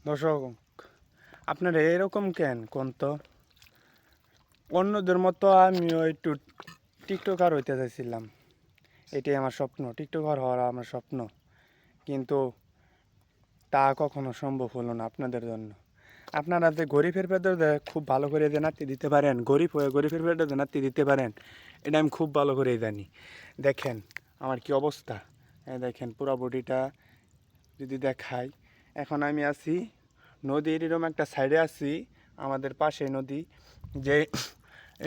দর্শক, আপনারা এরকম কেন কোন তো? অন্যদের মতো আমিও একটু টিকটকার হইতে চাইছিলাম। এটাই আমার স্বপ্ন, টিকটকার হওয়ার আমার স্বপ্ন। কিন্তু তা কখনো সম্ভব হলো না আপনাদের জন্য। আপনারা যে গরিবের পেটে খুব ভালো করে যে নাতি দিতে পারেন, গরিব হয়ে গরিবের পেটে যে নাতি দিতে পারেন, এটা আমি খুব ভালো করেই জানি। দেখেন আমার কি অবস্থা, দেখেন পুরা বডিটা যদি দেখাই। এখন আমি আছি নদীর এরকম একটা সাইডে আছি, আমাদের পাশে নদী। যে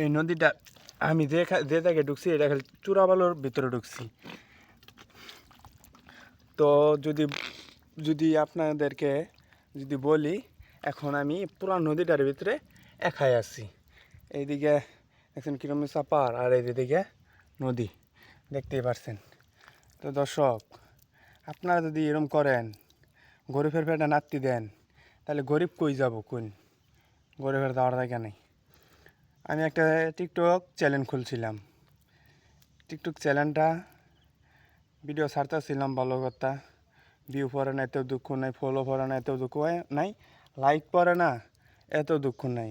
এই নদীটা আমি যে জায়গায় ঢুকছি, এটা খালি চূড়াবালুর ভিতরে ঢুকছি। তো যদি যদি আপনাদেরকে যদি বলি, এখন আমি পুরা নদীটার ভিতরে একাই আছি। এইদিকে দেখছেন কিরম চাপার, আর এইদিকে নদী দেখতেই পারছেন। তো দর্শক, আপনারা যদি এরম করেন, গরিবের পেটে নাতি দেন, তাহলে গরিব কই যাব কোন? গরিবের যাওয়ার জায়গা নেই। আমি একটা টিকটক চ্যানেল খুলছিলাম। টিকটক চ্যানেলটা ভিডিও ছাড়তেছিলাম, ভালো কথা। ভিউ পড়ে না এতেও দুঃখ নাই, ফলো পড়ে না এতেও দুঃখ নাই, লাইক পড়ে না এতেও দুঃখ নাই।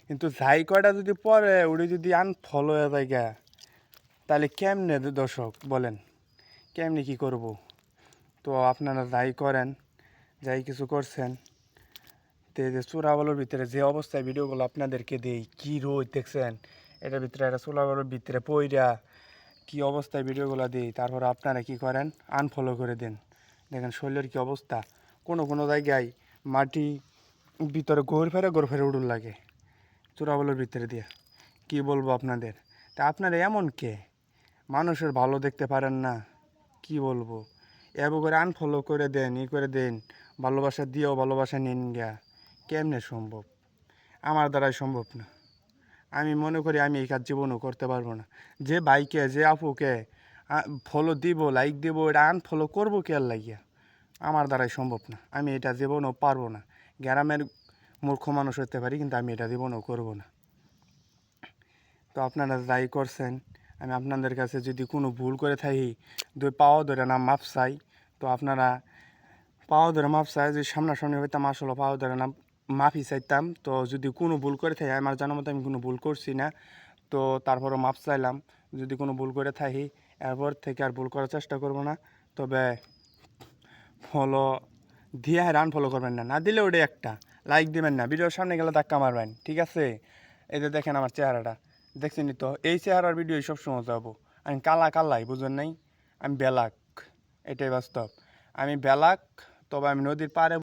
কিন্তু যাই কয়টা যদি পড়ে ওটি যদি আনফলো হয়ে যায় গা, তাহলে কেমনে দর্শক বলেন, কেমনি কি করব? তো আপনারা যাই করেন, যাই কিছু করছেন, তো এই যে চোরাবালুর ভিতরে যে অবস্থায় ভিডিওগুলো আপনাদেরকে দেই, কি রোদ দেখছেন, এটার ভিতরে একটা চোরাবালুর ভিতরে পইরা কি অবস্থায় ভিডিওগুলো দিই, তারপর আপনারা কি করেন, আনফলো করে দেন। দেখেন শরীরের কি অবস্থা, কোনো কোনো জায়গায় মাটি ভিতরে ঘোর ফেরে উড়ুন লাগে চোরাবালুর ভিতরে দিয়ে। কি বলবো আপনাদের, তা আপনারা এমন কে? মানুষের ভালো দেখতে পারেন না? কি বলবো, এবার করে আনফলো করে দেন, করে দেন, ভালোবাসা দিয়েও ভালোবাসা নিন গা। কেমনে সম্ভব? আমার দ্বারাই সম্ভব না। আমি মনে করি আমি এই কাজ জীবনও করতে পারবো না। যে ভাইকে, যে আপুকে ফলো দিব, লাইক দিব, এটা আনফলো করবো কে আর লাগিয়া? আমার দ্বারাই সম্ভব না। আমি এটা জীবনও পারবো না। গ্রামের মূর্খ মানুষ হতে পারি, কিন্তু আমি এটা জীবনও করবো না। তো আপনারা যাই করছেন, আমি আপনাদের কাছে যদি কোনো ভুল করে থাকি, দুই পাও ধরে না মাপ চাই। তো আপনারা পাও ধরে মাপ চাই, যদি সামনাসামনি হইতাম আসলে পাও ধরে না মাফি চাইতাম। তো যদি কোনো ভুল করে থাকি, আমার জানার মতো আমি কোনো ভুল করছি না, তো তারপরও মাপ চাইলাম। যদি কোনো ভুল করে থাকি, এরপর থেকে আর ভুল করার চেষ্টা করব না। তবে ফলো দিয়ে আনফলো করবেন না, না দিলে ওটা একটা লাইক দিবেন না, ভিডিওর সামনে গেলে ধাক্কা মারবেন, ঠিক আছে? এই যে দেখেন আমার চেহারাটা, দেখছেনই তো, এই চেহারার ভিডিও সবসময় যাবো। আমি কালাই বুঝবেন নাই, আমি বেলাক, এটাই বাস্তব। আমি বেলাক, তবে আমি নদীর পাড়ে